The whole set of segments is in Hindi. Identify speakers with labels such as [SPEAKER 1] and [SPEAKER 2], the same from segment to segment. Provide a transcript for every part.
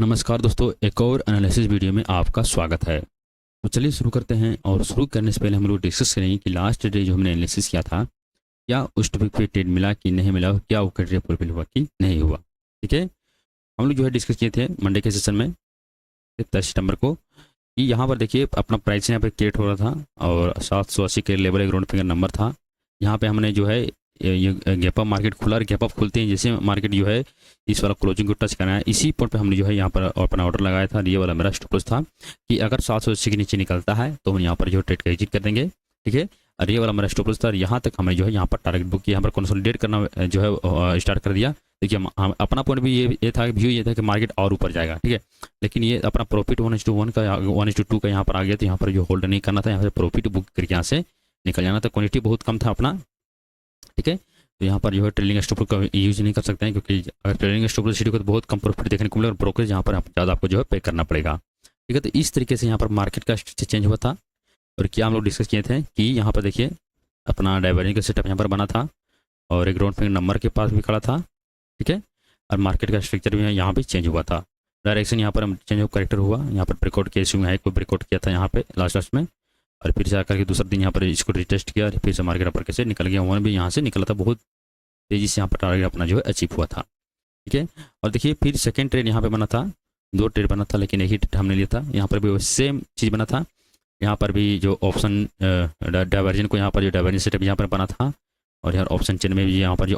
[SPEAKER 1] नमस्कार दोस्तों, एक और एनालिसिस वीडियो में आपका स्वागत है। तो चलिए शुरू करते हैं। और शुरू करने से पहले हम लोग डिस्कस करेंगे कि लास्ट डे जो हमने एनालिसिस किया था, क्या उस टॉपिक पे ट्रेड मिला कि नहीं मिला, क्या वो क्राइटेरिया फुलफिल हुआ कि नहीं हुआ। ठीक है, हम लोग जो है डिस्कस किए थे मंडे के सेशन में 23 सितंबर को कि यहाँ पर देखिए अपना प्राइस यहाँ पे क्रिएट हो रहा था और 780 के लेवल एक राउंड फिगर नंबर था। यहाँ पे हमने जो है ये गैप अप मार्केट खुला और गैप अप खुलते हैं जैसे मार्केट जो है इस वाला क्लोजिंग को टच करना है, इसी पॉइंट पे हमने जो है यहाँ पर अपना ऑर्डर लगाया था। ये वाला मेरा स्टॉप लॉस था कि अगर 780 के नीचे निकलता है तो हम यहाँ पर जो ट्रेड का एग्जिट कर देंगे। ठीक है, और ये वाला मेरा स्टॉप लॉस था। यहाँ तक हमें जो है यहाँ पर टारगेट बुक किया, यहाँ पर कंसोलिडेट करना जो है स्टार्ट कर दिया। देखिए हम अपना पॉइंट भी ये था, व्यू ये था कि मार्केट और ऊपर जाएगा। ठीक है, लेकिन ये अपना प्रॉफिट 1:1 का 1:2 का यहाँ पर आ गया, तो यहाँ पर जो होल्ड नहीं करना था, यहाँ से प्रॉफिट बुक करके यहाँ से निकल जाना था। क्वांटिटी बहुत कम था अपना। ठीक है, तो यहाँ पर जो है ट्रेलिंग स्टॉप का यूज नहीं कर सकते हैं, क्योंकि अगर ट्रेलिंग स्टॉप लॉस को तो बहुत कम प्रॉफिट देखने को मिलेगा और ब्रोकरेज यहाँ पर ज़्यादा आपको जो है पे करना पड़ेगा। ठीक है, तो इस तरीके से यहाँ पर मार्केट का स्ट्रक्चर चेंज हुआ था। और क्या हम लोग डिस्कस किए थे कि यहाँ पर देखिए अपना डाइवर्जेंस का सेटअप यहाँ पर बना था और एक राउंड फिगर नंबर के पास भी खड़ा था। ठीक है, और मार्केट का स्ट्रक्चर भी यहाँ भी चेंज हुआ था। डायरेक्शन यहाँ पर चेंज ऑफ करेक्टर हुआ, यहाँ पर ब्रेकआउट के इशू में हाई को ब्रेकआउट किया था यहाँ पे लास्ट में, और फिर से आकर के दूसरा दिन यहाँ पर इसको रिटेस्ट किया, फिर से मार्केट अपर कैसे निकल गया, वन भी यहाँ से निकला था, बहुत तेजी से यहाँ पर टारगेट अपना जो है अचीव हुआ था। ठीक है, और देखिए फिर सेकंड ट्रेड यहाँ पे बना था, दो ट्रेड बना था लेकिन एक ही ट्रेड हमने लिया था। यहाँ पर भी सेम चीज़ बना था। यहाँ पर भी जो ऑप्शन डाइवर्जन को यहाँ पर जो डाइवर्जन सेटअप यहाँ पर बना था, और यार ऑप्शन चेन में भी यहाँ पर जो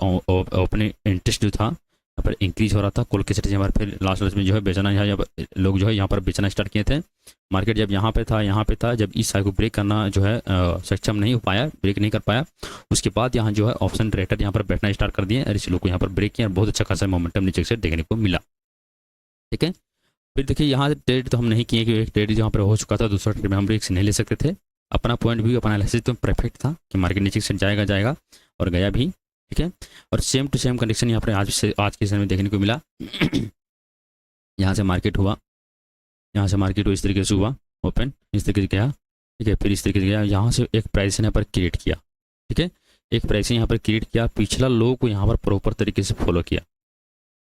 [SPEAKER 1] अपने इंटरेस्ट जो था यहाँ पर इंक्रीज हो रहा था। कॉल के सेट यहाँ पर फिर लास्ट में जो है बेचना, यहाँ लोग जो है यहाँ पर बेचना स्टार्ट किए थे। मार्केट जब यहाँ पे था, जब इस साइड को ब्रेक करना जो है सक्षम नहीं हो पाया, ब्रेक नहीं कर पाया, उसके बाद यहाँ जो है ऑप्शन ट्रेडर यहाँ पर बैठना स्टार्ट कर दिए और इस लोग को यहाँ पर ब्रेक किया और बहुत अच्छा खासा मोमेंटम नीचे से देखने को मिला। ठीक है, फिर देखिए यहाँ ट्रेड तो हम नहीं किए, कि एक ट्रेड यहाँ पर हो चुका था, दूसरा ट्रेड में हम रिस्क नहीं ले सकते थे। अपना पॉइंट व्यू, अपना एनालिसिस तो परफेक्ट था कि मार्केट नीचे से जाएगा और गया भी। ठीक है, और सेम टू सेम कंडीशन यहाँ पर आज के समय में देखने को मिला। यहाँ से मार्केट हुआ, यहाँ से मार्केट इस तरीके से हुआ, ओपन इस तरीके से गया। ठीक है, फिर इस तरीके से गया, यहाँ से एक प्राइस यहाँ पर क्रिएट किया। ठीक है, एक प्राइस यहाँ पर क्रिएट किया, पिछला लो को यहाँ पर प्रॉपर तरीके से फॉलो किया,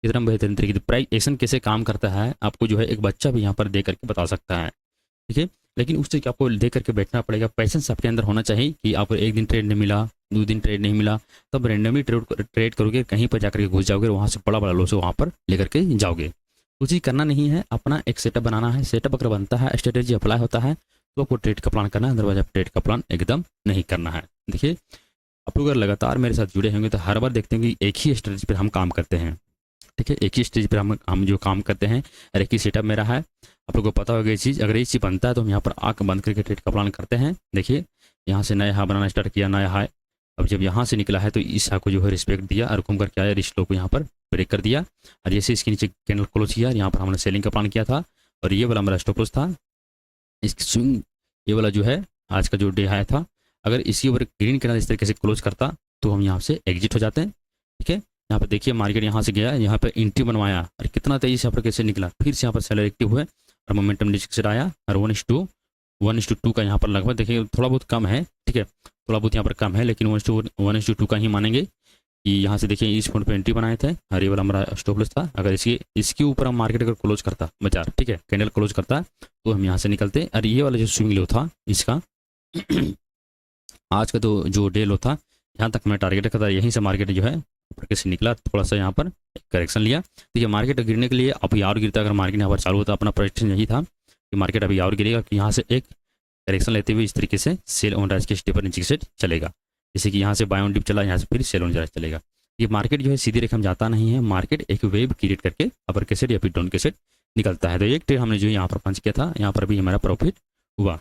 [SPEAKER 1] एकदम बेहतरीन तरीके से। प्राइस एक्शन कैसे काम करता है आपको जो है एक बच्चा भी यहाँ पर दे करके बता सकता है। ठीक है, लेकिन उस चीज़ आपको दे करके बैठना पड़ेगा, पैसेंस आपके अंदर होना चाहिए कि आपको एक दिन ट्रेड नहीं मिला, 2 दिन ट्रेड नहीं मिला, तब रेंडमली ट्रेड करोगे, कहीं पर जाकर के घुस जाओगे, वहाँ से बड़ा लॉस वहाँ पर लेकर के जाओगे। कुछ ही करना नहीं है, अपना एक सेटअप बनाना है। सेटअप अगर बनता है, स्ट्रेटेजी अप्लाई होता है, तो आपको ट्रेड का प्लान करना है, अदरवाइज आप ट्रेड का प्लान एकदम नहीं करना है। देखिए आप लोग अगर लगातार मेरे साथ जुड़े होंगे तो हर बार देखते हैं कि एक ही स्ट्रेटेजी पर हम काम करते हैं। ठीक है, एक ही स्टेज पर हम जो काम करते हैं और एक ही सेटअप मेरा है। आप लोगों को पता होगा ये चीज़, अगर ये चीज़ बनता है तो हम यहाँ पर आँख बंद करके ट्रेड का प्लान करते हैं। देखिए यहाँ से नया हाई बनाना स्टार्ट किया, नया हाई, अब जब यहाँ से निकला है तो इस हाई को जो है रिस्पेक्ट दिया और घूम करके आया, इस लो को यहाँ पर ब्रेक कर दिया और जैसे इसके नीचे कैंडल क्लोज किया, यहाँ पर हमने सेलिंग का प्लान किया था और ये वाला मेरा स्टॉप लॉस था। इसकी स्विंग ये वाला जो है आज का जो डे हाई था, अगर इसके ऊपर ग्रीन कैंडल इस तरीके से क्लोज करता तो हम यहाँ से एग्जिट हो जाते हैं। ठीक है, यहाँ पे देखिए मार्केट यहाँ से गया, यहाँ पे एंट्री बनवाया और कितना तेजी से यहाँ पर कैसे निकला, फिर से यहाँ पर सेलर एक्टिव हुए और मोमेंटम नीचे से आया और 1:2 का यहाँ पर लगभग देखिए थोड़ा बहुत कम है। ठीक है, थोड़ा बहुत यहाँ पर कम है, लेकिन 1:2 का ही मानेंगे कि यहाँ से देखिए इस पॉइंट पे एंट्री बनाए थे और ये वाला हमारा स्टॉप लॉस था। अगर इसके ऊपर हम मार्केट अगर क्लोज करता बाजार, ठीक है, कैंडल क्लोज करता तो हम यहाँ से निकलते। और ये वाला जो स्विंग लो था इसका आज का तो जो डे लो था, यहाँ तक मैं टारगेट करता, यहीं से मार्केट जो है ऊपर कैसे निकला, थोड़ा सा यहाँ पर करेक्शन लिया। देखिए मार्केट गिरने के लिए अभी और गिरता, अगर मार्केट यहाँ पर चालू होता, अपना प्रेडिक्शन यही था कि मार्केट अभी और गिरेगा, कि यहाँ से एक करेक्शन लेते हुए इस तरीके से सेल ऑन राइज के स्टेप पर नीचे से चलेगा। जैसे कि यहाँ से बाय ऑन डिप चला, यहाँ से फिर सेल ऑन राइज चलेगा। ये मार्केट जो है सीधी रेखा में जाता नहीं है, मार्केट एक वेव क्रिएट करके अपर के सेट या फिर डाउन के सेट निकलता है। तो एक ट्रेड हमने जो यहाँ पर पंच किया था, यहाँ पर भी हमारा प्रॉफिट हुआ।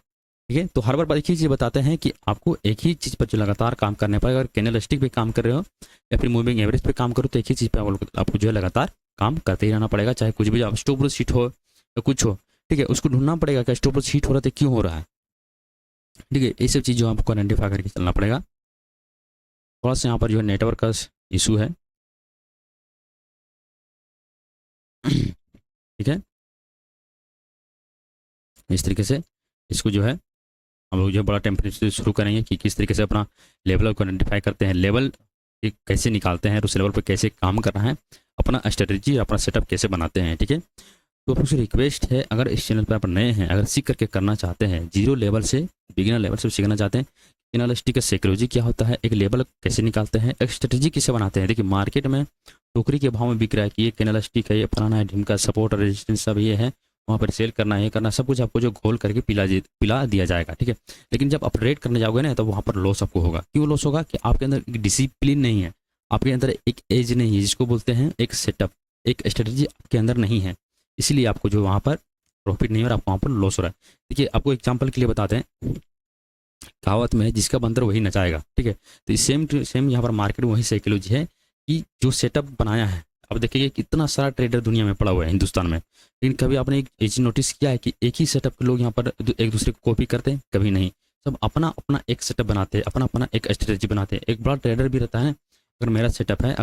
[SPEAKER 1] ठीक है, तो हर बार एक ही चीज़ बताते हैं कि आपको एक ही चीज़ पर जो लगातार काम करने पर, अगर कैंडल स्टिक पे काम कर रहे हो या फिर मूविंग एवरेज पे काम करो, तो एक ही चीज़ पे आपको जो है लगातार काम करते ही रहना पड़ेगा। चाहे कुछ भी आप स्टॉप लॉस हिट हो या कुछ हो, ठीक है, उसको ढूंढना पड़ेगा कि स्टॉप लॉस हिट हो रहा है, क्यों हो रहा है। ठीक है, ये सब चीज़ जो आपको आइडेंटिफाई करके चलना पड़ेगा। थोड़ा सा यहाँ पर जो है नेटवर्क का इशू है। ठीक है, इस तरीके से इसको जो है हम लोग जो है बड़ा टेम्परेचर शुरू करेंगे कि किस तरीके से अपना लेवल को आइडेंटिफाई करते हैं, लेवल कैसे निकालते हैं और उस लेवल पर कैसे काम करना है, अपना स्ट्रेटजी अपना सेटअप कैसे बनाते हैं। ठीक है, तो आपसे रिक्वेस्ट है, अगर इस चैनल पर आप नए हैं, अगर सीख करके करना चाहते हैं, जीरो लेवल से, बिगिनर लेवल से सीखना चाहते हैं, एनालिस्टिक का साइकोलॉजी क्या होता है, एक लेवल कैसे निकालते हैं, एक स्ट्रेटजी कैसे बनाते हैं। देखिए मार्केट में टोकरी के भाव में बिक रहा है कि ये एनालिस्टिक है, ये फलाना है, ढिमका सपोर्ट और रेजिस्टेंस सब ये है, वहाँ पर सेल करना है, ये करना, सब कुछ आपको जो घोल करके पिला दिया जाएगा, ठीक है। लेकिन जब आप ट्रेड करने जाओगे ना, तो वहाँ पर लॉस आपको होगा। क्यों लॉस होगा? कि आपके अंदर एक डिसिप्लिन नहीं है, आपके अंदर एक एज नहीं है, जिसको बोलते हैं एक सेटअप, एक स्ट्रेटजी आपके अंदर नहीं है, इसलिए आपको जो वहाँ पर प्रॉफिट नहीं हो रहा, आपको वहाँ पर लॉस हो रहा है। देखिए आपको एग्जाम्पल के लिए बताते हैं, कहावत में है जिसका बंदर वही नचाएगा, ठीक है। तो इस सेम सेम यहाँ पर मार्केट में वही साइकोलॉजी है कि जो सेटअप बनाया है, अब देखिए कितना सारा ट्रेडर दुनिया में पड़ा हुआ है हिंदुस्तान में, लेकिन कभी आपने एक चीज नोटिस किया है कि एक ही सेटअप के लोग यहाँ पर एक दूसरे को कॉपी करते हैं? कभी नहीं। सब अपना अपना एक सेटअप बनाते हैं, अपना अपना एक स्ट्रेटजी बनाते हैं। एक बड़ा ट्रेडर भी रहता है, अगर मेरा सेटअप है,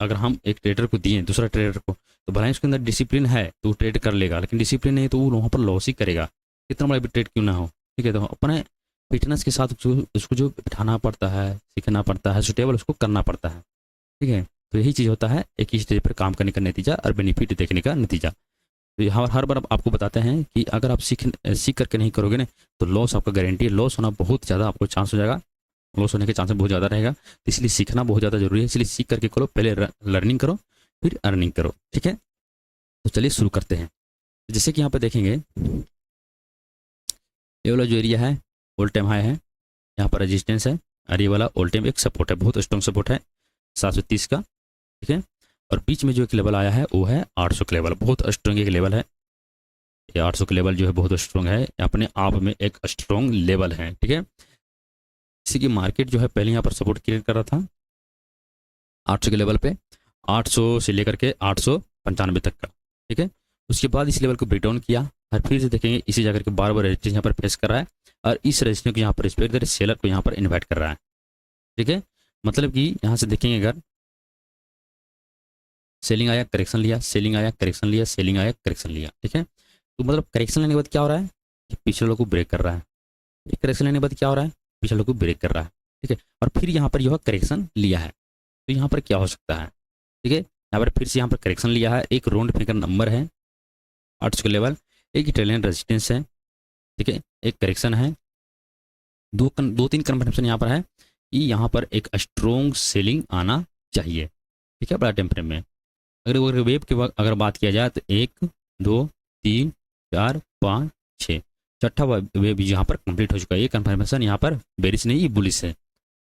[SPEAKER 1] अगर हम एक ट्रेडर को दिए दूसरा ट्रेडर को, तो भले ही उसके अंदर डिसिप्लिन है तो वो ट्रेड कर लेगा, लेकिन डिसिप्लिन नहीं तो वो वहाँ पर लॉस ही करेगा, कितना बड़ा भी ट्रेड क्यों ना हो, ठीक है। तो अपने फिटनेस के साथ उसको जो बिठाना पड़ता है, सीखना पड़ता है, सुटेबल उसको करना पड़ता है, ठीक है। तो यही चीज़ होता है एक ही स्टेज पर काम करने का नतीजा और बेनिफिट देखने का नतीजा। तो यहाँ हर बार आपको बताते हैं कि अगर आप सीख करके नहीं करोगे ना, तो लॉस आपका गारंटी है, लॉस होना बहुत ज़्यादा आपको चांस हो जाएगा, लॉस होने के चांसेस बहुत ज़्यादा रहेगा। तो इसलिए सीखना बहुत ज़्यादा जरूरी है, इसलिए सीख करके करो, पहले लर्निंग करो फिर अर्निंग करो, ठीक है। तो चलिए शुरू करते हैं। जैसे कि यहाँ पर देखेंगे, ये वाला जो एरिया है ऑल टाइम हाई है, यहाँ पर रेजिस्टेंस है, और ये वाला ऑल टाइम एक सपोर्ट है, बहुत स्ट्रॉन्ग सपोर्ट है 730 का, ठीक है। और बीच में जो एक लेवल आया है वो है 800 का लेवल, बहुत स्ट्रॉन्ग एक लेवल है। ये 800 का लेवल जो है बहुत स्ट्रॉन्ग है, अपने आप में एक स्ट्रॉन्ग लेवल है, ठीक है। इसी की मार्केट जो है पहले यहाँ पर सपोर्ट क्रिएट कर रहा था 800 के लेवल पे, 800 से लेकर के 895 तक का, ठीक है। उसके बाद इस लेवल को ब्रेक डाउन किया, और फिर से देखेंगे इसी जाकर के बार बार रजिस्टेंस यहाँ पर फेस कर रहा है, और इस रजिस्टेंस को यहाँ पर रिस्पेक्ट दे सेलर को यहाँ पर इन्वाइट कर रहा है, ठीक है। मतलब कि यहाँ से देखेंगे, अगर सेलिंग आया, करेक्शन लिया, सेलिंग आया, करेक्शन लिया, सेलिंग आया, करेक्शन लिया, ठीक है। तो मतलब करेक्शन लेने के बाद क्या हो रहा है कि पिछले लोग को ब्रेक कर रहा है, करेक्शन लेने के बाद क्या हो रहा है, पिछले लोग को ब्रेक कर रहा है, ठीक है। और फिर यहाँ पर यह करेक्शन लिया है, तो यहाँ पर क्या हो सकता है, ठीक है। यहाँ पर फिर से यहाँ पर करेक्शन लिया है, एक राउंड फिगर नंबर है 800 का लेवल, एक इटालियन रेजिस्टेंस है, ठीक है, एक करेक्शन है, दो तीन कन्फर्मेशन यहाँ पर है कि यहाँ पर एक स्ट्रॉन्ग सेलिंग आना चाहिए, ठीक है, बड़ा टाइम फ्रेम में। अगर वेब की अगर बात किया जाए तो 1 2 3 4 5 6 छठा वेब यहाँ पर कंप्लीट हो चुका है। ये कन्फर्मेशन यहाँ पर बेरिश नहीं, ये बुलिश है,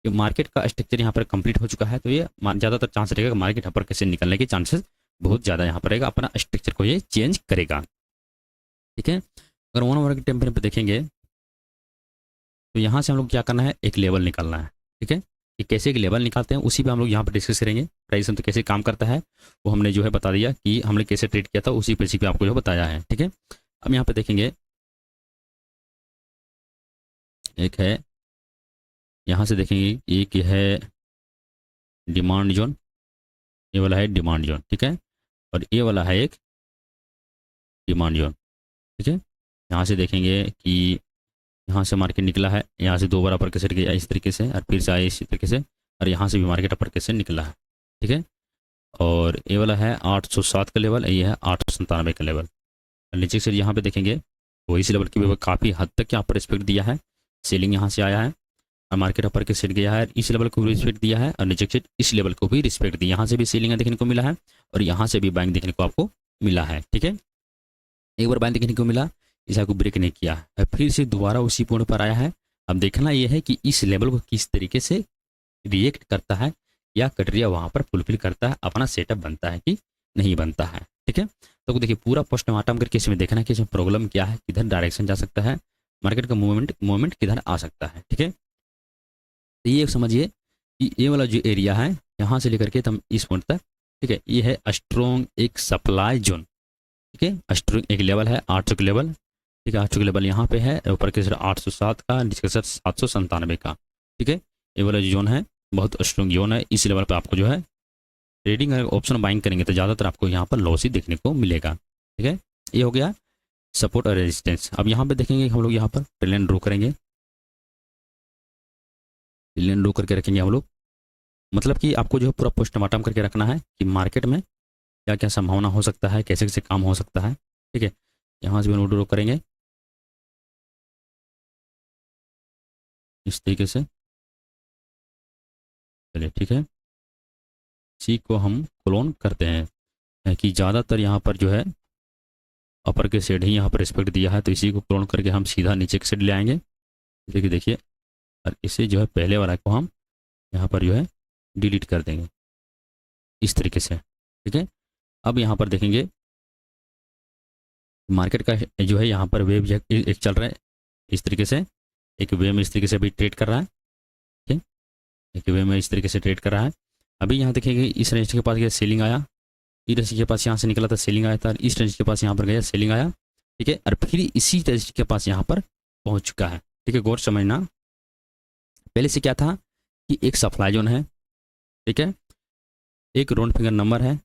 [SPEAKER 1] ये मार्केट का स्ट्रक्चर यहाँ पर कंप्लीट हो चुका है। तो ये ज़्यादातर चांस रहेगा कि मार्केट यहाँ पर कैसे निकलने के चांसेस बहुत ज़्यादा यहाँ पर रहेगा, अपना स्ट्रक्चर को ये चेंज करेगा, ठीक है। अगर 1 आवर के टाइम फ्रेम पर देखेंगे तो यहाँ से हम लोग क्या करना है, एक लेवल निकालना है, ठीक है। कि कैसे एक लेवल निकालते हैं उसी पे हम लोग यहाँ पर डिस्कस करेंगे। प्राइस तो कैसे काम करता है वो हमने जो है बता दिया कि हमने कैसे ट्रेड किया था, उसी पे आपको जो बताया है, ठीक है। अब यहाँ पे देखेंगे, एक है यहाँ से देखेंगे, एक है डिमांड जोन, ये वाला है डिमांड जोन, ठीक है, और ये वाला है एक डिमांड जोन, ठीक है। यहाँ से देखेंगे कि यहाँ से मार्केट निकला है, यहाँ से 2 बार अपर कैसे गया इस तरीके से, और फिर से आए इसी तरीके से, और यहाँ से भी मार्केट अपर कैसे निकला है, ठीक है। और ये वाला है 807 का लेवल, ये है 897 का लेवल। नीचे से यहाँ पे देखेंगे वो इस लेवल की भी काफ़ी हद तक यहाँ पर रिस्पेक्ट दिया है, सेलिंग यहाँ से आया है, और मार्केट अपर के सेट गया है, इस लेवल को भी रिस्पेक्ट दिया है, और नीचे से इस लेवल को भी रिस्पेक्ट दिया, यहाँ से भी सेलिंग देखने को मिला है, और यहाँ से भी बैंक देखने को आपको मिला है, ठीक है। एक बार बैंक देखने को मिला, इसे को ब्रेक नहीं किया है, फिर से दोबारा उसी पॉइंट पर आया है। अब देखना यह है कि इस लेवल को किस तरीके से रिएक्ट करता है, या कटरिया वहाँ पर फुलफिल करता है, अपना सेटअप बनता है कि नहीं बनता है, ठीक है। तो देखिए पूरा पोस्टमार्टम करके इसमें देखना है कि इसमें प्रॉब्लम क्या है, किधर डायरेक्शन जा सकता है, मार्केट का मूवमेंट किधर आ सकता है, ठीक है। तो ये समझिए कि ये वाला जो एरिया है यहाँ से लेकर के तम इस पॉइंट तक, ठीक है, ये है स्ट्रॉन्ग एक सप्लाई जोन, ठीक है। स्ट्रॉन्ग एक लेवल है 800 का लेवल, ठीक है, 800 का लेवल यहाँ पे है, ऊपर के सर 807 का, नीचे के सर 797 का, ठीक है। ये वाला जो जोन है बहुत स्ट्रॉन्ग जोन है, इस लेवल पे आपको जो है ट्रेडिंग ऑप्शन बाइंग करेंगे तो ज़्यादातर आपको यहाँ पर लॉस ही देखने को मिलेगा, ठीक है। ये हो गया सपोर्ट और रेजिस्टेंस। अब यहाँ पे देखेंगे हम लोग यहाँ पर ट्रेलियन ड्रो करेंगे, ट्रेलियन ड्रो करके रखेंगे हम लोग, मतलब कि आपको जो है पूरा पोस्टमार्टम करके रखना है कि मार्केट में क्या क्या संभावना हो सकता है, कैसे कैसे काम हो सकता है, ठीक है, यहाँ से भी हम ड्रॉ करेंगे इस तरीके से। चलिए ठीक है, इसी को हम क्लोन करते हैं कि ज़्यादातर यहाँ पर जो है अपर के सेड ही यहाँ पर रिस्पेक्ट दिया है, तो इसी को क्लोन करके हम सीधा नीचे के सेड ले आएंगे। देखिए, और इसे जो है पहले वाला को हम यहाँ पर जो है डिलीट कर देंगे इस तरीके से। ठीक है, अब यहाँ पर देखेंगे मार्केट का जो है यहाँ पर वेव एक चल रहा है इस तरीके से, एक वे में इस तरीके से भी ट्रेड कर रहा है। ठीक है, एक वे में इस तरीके से ट्रेड कर रहा है। अभी यहाँ देखेंगे इस रेंज के पास गया सेलिंग आया, इस रेंज के पास यहाँ से निकला था सेलिंग आया था, इस रेंज के पास यहाँ पर गया सेलिंग आया। ठीक है, और फिर इसी रेंज के पास यहाँ पर पहुँच चुका है। ठीक है, गौर समझना, पहले से क्या था कि एक सप्लाई जोन है, ठीक है, एक राउंड फिगर नंबर है,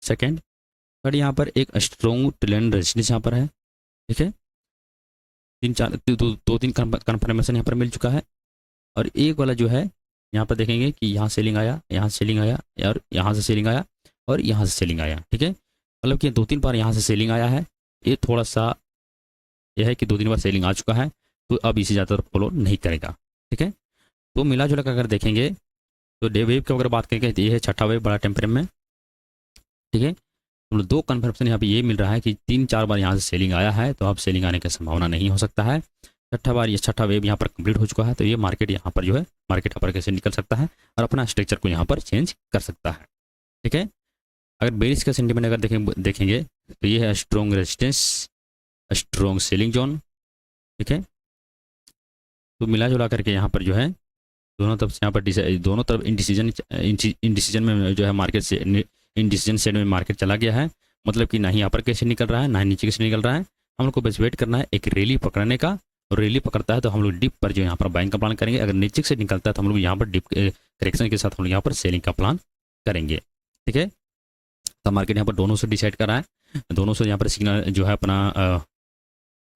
[SPEAKER 1] सेकेंड, और यहाँ पर एक स्ट्रॉन्ग ट्रेंड रेजिस्टेंस यहाँ पर है। ठीक है, दो तीन कन्फर्मेशन यहाँ पर मिल चुका है। और एक वाला जो है यहाँ पर देखेंगे कि यहाँ सेलिंग आया, यहाँ सेलिंग आया, और यहाँ से सेलिंग आया, और यहाँ से सेलिंग आया। ठीक है, मतलब कि 2-3 बार यहाँ से सेलिंग आया है। ये थोड़ा सा यह है कि 2-3 बार सेलिंग आ चुका है, तो अब इसे ज़्यादातर फॉलो नहीं करेगा। ठीक है, तो मिला जुला कर अगर देखेंगे तो डे वेव की अगर बात करेंगे तो ये है छठा वेव बड़ा टेम्परेम में। ठीक है, तो 2 कन्फर्मेशन यहाँ पे ये मिल रहा है कि 3-4 बार यहाँ से सेलिंग आया है, तो अब सेलिंग आने की संभावना नहीं हो सकता है। छठा बार ये छठा वेव यहाँ पर कंप्लीट हो चुका है, तो ये मार्केट यहाँ पर जो है मार्केट अपर कैसे निकल सकता है और अपना स्ट्रक्चर को यहाँ पर चेंज कर सकता है। ठीक है, अगर बेरिश का सेंटीमेंट अगर देखेंगे तो ये है strong resistance, strong selling zone. ठीक है, तो मिला जुला करके यहाँ पर जो है दोनों तरफ से यहाँ पर दोनों तरफ इनडिसीजन में जो है मार्केट से इनडिसीजन साइड में मार्केट चला गया है। मतलब कि ना ही अपर कैसे निकल रहा है, ना ही नीचे कैसे निकल रहा है। हम लोग को बस वेट करना है एक रैली पकड़ने का, और रैली पकड़ता है तो हम लोग डिप पर जो यहाँ पर बाइंग का प्लान करेंगे। अगर नीचे से निकलता है तो हम लोग यहाँ पर डिप करेक्शन के साथ हम लोग यहाँ पर सेलिंग का प्लान करेंगे। ठीक है, तो मार्केट यहाँ पर दोनों से डिसाइड कर रहा है, दोनों से यहाँ पर सिग्नल जो है अपना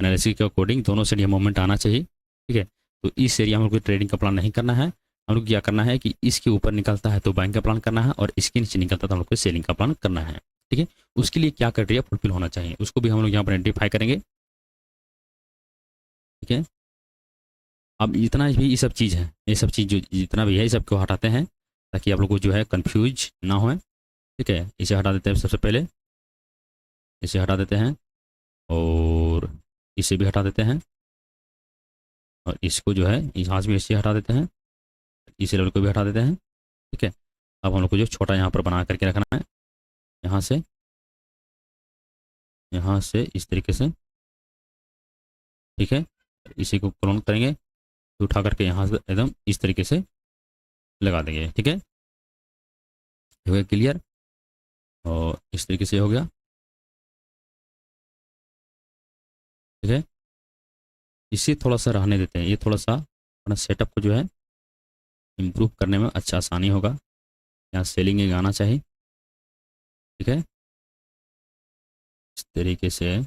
[SPEAKER 1] एनालिसिस के अकॉर्डिंग दोनों से ये मूवमेंट आना चाहिए। ठीक है, तो इस एरिया में हम लोग को ट्रेडिंग का प्लान नहीं करना है। हम लोग क्या करना है कि इसके ऊपर निकलता है तो बाइंग का प्लान करना है, और इसके नीचे निकलता है तो हम लोग को सेलिंग का प्लान करना है। ठीक है, उसके लिए क्या क्राइटेरिया फुलफिल होना चाहिए उसको भी हम लोग यहाँ पर आइडेंटिफाई करेंगे। ठीक है, अब इतना भी ये सब चीज़ है, ये सब चीज़ जो जितना भी है ये सब को हटाते हैं ताकि आप लोग को जो है कन्फ्यूज ना हो। ठीक है, इसे हटा देते हैं सबसे पहले, इसे हटा देते हैं, और इसे भी हटा देते हैं, और इसको जो है यहाँ से भी इसे हटा देते हैं, इस लेवल को भी हटा देते हैं। ठीक है, अब हम लोग को जो छोटा यहाँ पर बना करके रखना है, यहाँ से इस तरीके से। ठीक है, इसी को क्लोन करेंगे तो उठा करके यहाँ से एकदम इस तरीके से लगा देंगे। ठीक है, हो गया क्लियर, और इस तरीके से हो गया। ठीक है, इसे थोड़ा सा रहने देते हैं, ये थोड़ा सा अपना सेटअप को जो है इम्प्रूव करने में अच्छा आसानी होगा। यहाँ सेलिंग एक आना चाहिए। ठीक है, इस तरीके से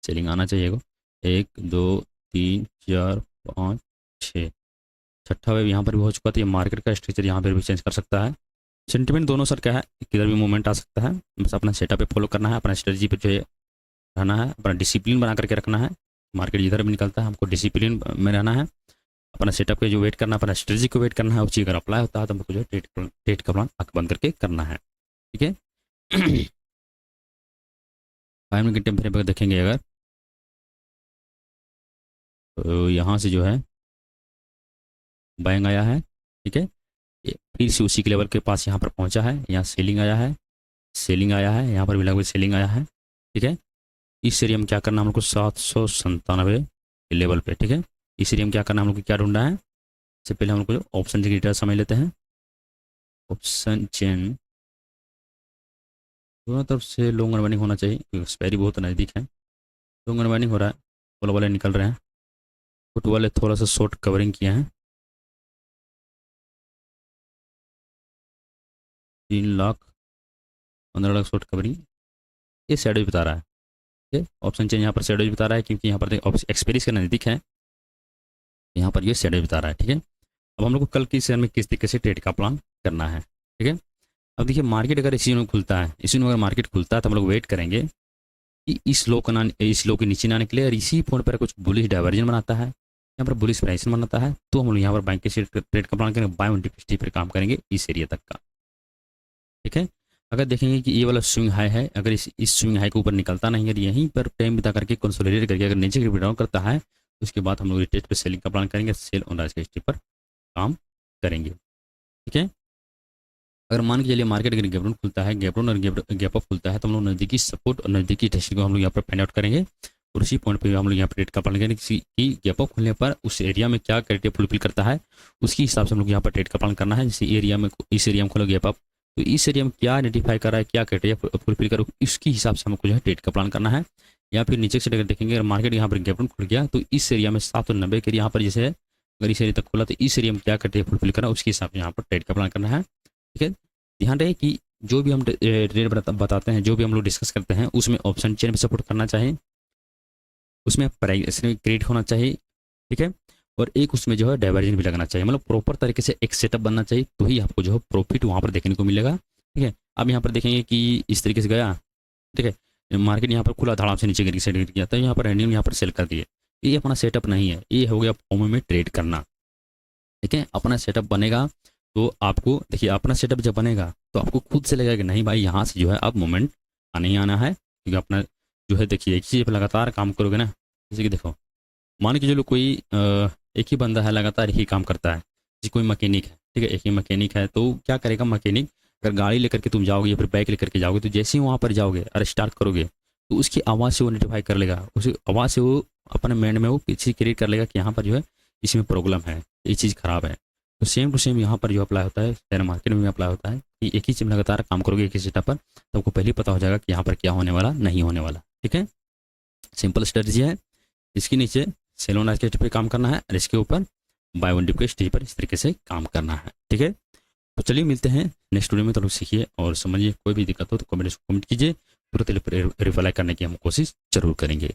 [SPEAKER 1] सेलिंग आना चाहिए। 1 2 3 4 5 6, छठा वेव यहाँ पर भी हो चुका, तो ये मार्केट का स्ट्रक्चर यहाँ पर भी चेंज कर सकता है। सेंटिमेंट दोनों सर क्या है, किधर भी मूवमेंट आ सकता है, बस अपना सेटअप पे फॉलो करना है, अपना स्ट्रेटजी पे जो है रहना है, अपना डिसिप्लिन बना करके रखना है। मार्केट जिधर भी निकलता है हमको डिसिप्लिन में रहना है, अपना सेटअप के जो वेट करना है, अपना स्ट्रेटजी को वेट करना है। वो चीज़ अगर अप्लाई होता है तो हमको जो है ट्रेड का प्लान आँख बंद करके करना है। ठीक है, 5 मिनट के टाइम फ्रेम पर देखेंगे अगर, तो यहाँ से जो है बाइंग आया है। ठीक है, फिर से उसी के लेवल के पास यहाँ पर पहुँचा है, यहाँ सेलिंग आया है, सेलिंग आया है, यहाँ पर भी लगभग सेलिंग आया है। ठीक है, इस एरिया में क्या करना हम लोग को 797 के लेवल पे। ठीक है, इस एरिया में क्या करना हम लोग को क्या ढूंढना है, इससे पहले हम लोग को जो ऑप्शन की डिटेल समझ लेते हैं। ऑप्शन चेन दोनों तरफ से लॉन्ग अनवाइंडिंग होना चाहिए क्योंकि एक्सपायरी बहुत नज़दीक है। लॉन्ग अनवाइंडिंग हो रहा है, पुट वाले निकल रहे हैं, पुट वाले थोड़ा सा शॉर्ट कवरिंग किए हैं, 3,15,00,000 शॉर्ट कवरिंग, ये शेडो बता रहा है। ठीक है, ऑप्शन चेंज यहाँ पर शेडो बता रहा है क्योंकि यहाँ पर एक्सपायरी के नज़दीक है, यहाँ पर ये शेडो बता रहा है। ठीक है, अब हम लोग को कल की शेयर में किस तरीके से ट्रेड का प्लान करना है। ठीक है, अब देखिए मार्केट अगर इसी में खुलता है, इसी में अगर मार्केट खुलता है तो हम लोग वेट करेंगे कि इस लो के नीचे ना निकले और इसी पॉइंट पर कुछ बुलिश डाइवर्जन बनाता है, यहाँ पर बुलिश प्राइस बनाता है, तो हम लोग यहाँ पर बैंक के शेयर ट्रेड का प्लान करेंगे, बाय ऑन डिप स्टेज पर काम करेंगे इस एरिया तक का। ठीक है, अगर देखेंगे कि ये वाला स्विंग हाई है, अगर इस स्विंग हाई के ऊपर निकलता नहीं है, यहीं पर टाइम बिता करके कंसोलिडेट करके अगर नीचे की डाउन करता है तो उसके बाद हम लोग रिटेस्ट पे सेलिंग का प्लान करेंगे, सेल ऑन राइज के स्टेज पर काम करेंगे। ठीक है, अगर मान के चलिए मार्केट अगर गैप डाउन खुलता है, गैप डाउन और गैप अप खुलता है तो हम लोग नज़दीकी सपोर्ट और नज़दीकी टेस्टिंग को हम लोग यहाँ पर फाइंड आउट करेंगे और उसी पॉइंट पर हम लोग यहाँ पर ट्रेड का प्लान करेंगे कि गैप अप खुलने पर उस एरिया में क्या क्राइटेरिया फुलफिल करता है, उसके हिसाब से हम लोग यहाँ पर ट्रेड का प्लान करना है। जैसे एरिया में, इस एरिया में खोलो गैप अप, तो इस एरिया में क्या आइडेंटिफाई कर रहा है, क्या क्राइटेरिया फुलफिल कर, इसके हिसाब से हमको जो है ट्रेड का प्लान करना है। या फिर नीचे से अगर देखेंगे अगर मार्केट यहाँ पर गैप डाउन खुल गया तो इस एरिया में 790 के यहाँ पर जैसे अगर इस एरिया तक खुला तो इस एरिया में क्या क्राइटेरिया फुलफिल करना है उसके हिसाब से यहाँ पर ट्रेड का प्लान करना है। ठीक है, ध्यान रहे कि जो भी हम ट्रेड बताते हैं, जो भी हम लोग डिस्कस करते हैं, उसमें ऑप्शन चेन भी सपोर्ट करना चाहिए, उसमें प्राइस क्रिएट होना चाहिए। ठीक है, और एक उसमें जो है डाइवर्जन भी लगना चाहिए, मतलब प्रॉपर तरीके से एक सेटअप बनना चाहिए, तो ही आपको जो है प्रॉफिट वहाँ पर देखने को मिलेगा। ठीक है, अब यहाँ पर देखेंगे कि इस तरीके से गया, ठीक है, मार्केट यहाँ पर खुला धड़ाम से नीचे गिर साइड गिर गया, तो यहाँ पर हैंडलिंग यहाँ पर सेल कर दिए, ये अपना सेटअप नहीं है, ये हो गया फॉर्म में ट्रेड करना। ठीक है, अपना सेटअप बनेगा तो आपको देखिए, अपना सेटअप जब बनेगा तो आपको खुद से लगेगा कि नहीं भाई यहाँ से जो है अब मोमेंट आने ही आना है, क्योंकि अपना जो है देखिए एक चीज़ पर लगातार काम करोगे ना, जैसे कि देखो मान के चलो कोई एक ही बंदा है लगातार एक ही काम करता है, जैसे कोई मैकेनिक है, ठीक है, एक ही मैकेनिक है, तो क्या करेगा मैकेनिक, अगर गाड़ी लेकर के तुम जाओगे या फिर बाइक लेकर के जाओगे तो जैसे ही वहाँ पर जाओगे और स्टार्ट करोगे तो उसकी आवाज़ से वो आइडेंटिफाई कर लेगा, उस आवाज़ से वो अपने माइंड में वो चीज़ क्रिएट कर लेगा कि यहाँ पर जो है इसमें प्रॉब्लम है, ये चीज़ ख़राब है। तो सेम टू सेम यहाँ पर जो अप्लाई होता है शेयर मार्केट में भी अप्लाई होता है कि एक ही चीज़ लगातार काम करोगे एक ही सेटअप पर तो आपको पहले ही पता हो जाएगा कि यहाँ पर क्या होने वाला नहीं होने वाला। ठीक है, सिंपल स्ट्रेटजी है, इसके नीचे सेल ऑन राइज के स्टेज पर काम करना है और इसके ऊपर बाय वन डिप के स्टेज पर इस तरीके से काम करना है। ठीक है, तो चलिए मिलते हैं नेक्स्ट वीडियो में, तो लोग सीखिए और समझिए, कोई भी दिक्कत हो तो कमेंट कीजिए, तुरंत रिप्लाई करने की हम कोशिश जरूर करेंगे।